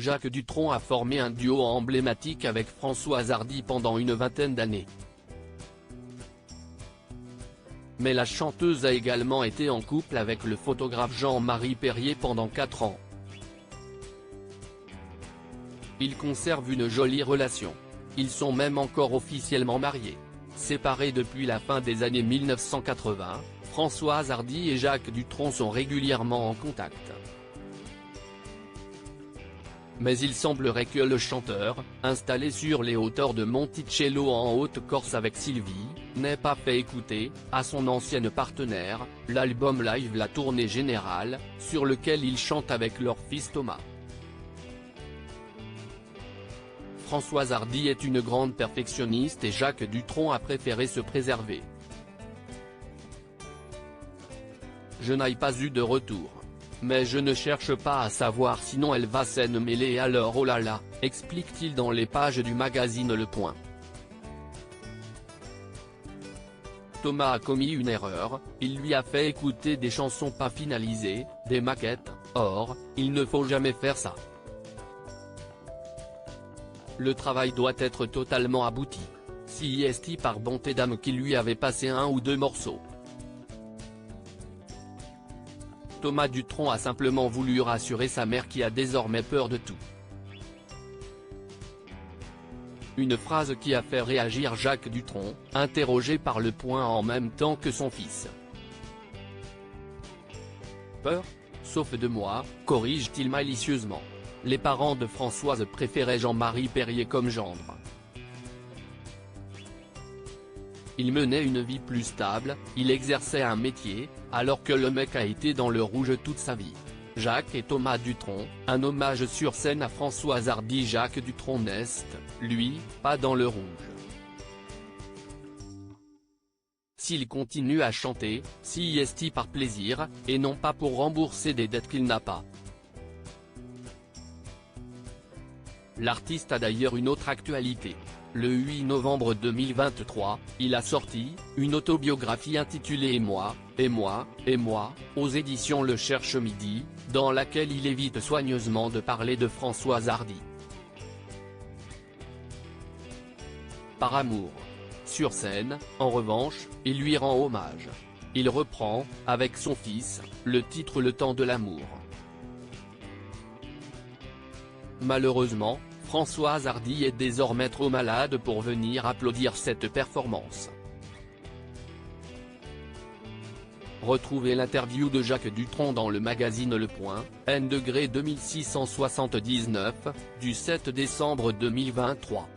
Jacques Dutronc a formé un duo emblématique avec Françoise Hardy pendant une vingtaine d'années. Mais la chanteuse a également été en couple avec le photographe Jean-Marie Perrier pendant 4 ans. Ils conservent une jolie relation. Ils sont même encore officiellement mariés. Séparés depuis la fin des années 1980, Françoise Hardy et Jacques Dutronc sont régulièrement en contact. Mais il semblerait que le chanteur, installé sur les hauteurs de Monticello en Haute-Corse avec Sylvie, n'ait pas fait écouter, à son ancienne partenaire, l'album live La Tournée Générale, sur lequel il chante avec leur fils Thomas. Françoise Hardy est une grande perfectionniste et Jacques Dutronc a préféré se préserver. Je n'ai pas eu de retour. Mais je ne cherche pas à savoir sinon elle va s'en mêler alors oh là là, explique-t-il dans les pages du magazine Le Point. Thomas a commis une erreur, il lui a fait écouter des chansons pas finalisées, des maquettes, or, il ne faut jamais faire ça. Le travail doit être totalement abouti. Si est par bonté d'âme qui lui avait passé 1 ou 2 morceaux. Thomas Dutronc a simplement voulu rassurer sa mère qui a désormais peur de tout. Une phrase qui a fait réagir Jacques Dutronc, interrogé par Le Point en même temps que son fils. Peur ? Sauf de moi, corrige-t-il malicieusement. Les parents de Françoise préféraient Jean-Marie Perrier comme gendre. Il menait une vie plus stable, il exerçait un métier, alors que le mec a été dans le rouge toute sa vie. Jacques et Thomas Dutronc, un hommage sur scène à Françoise Hardy. Jacques Dutronc n'est, lui, pas dans le rouge. S'il continue à chanter, si est par plaisir, et non pas pour rembourser des dettes qu'il n'a pas. L'artiste a d'ailleurs une autre actualité. Le 8 novembre 2023, il a sorti une autobiographie intitulée Et moi, et moi, et moi, aux éditions Le Cherche Midi, dans laquelle il évite soigneusement de parler de Françoise Hardy. Par amour. Sur scène, en revanche, il lui rend hommage. Il reprend, avec son fils, le titre Le Temps de l'amour. Malheureusement, Françoise Hardy est désormais trop malade pour venir applaudir cette performance. Retrouvez l'interview de Jacques Dutronc dans le magazine Le Point, n°2679, du 7 décembre 2023.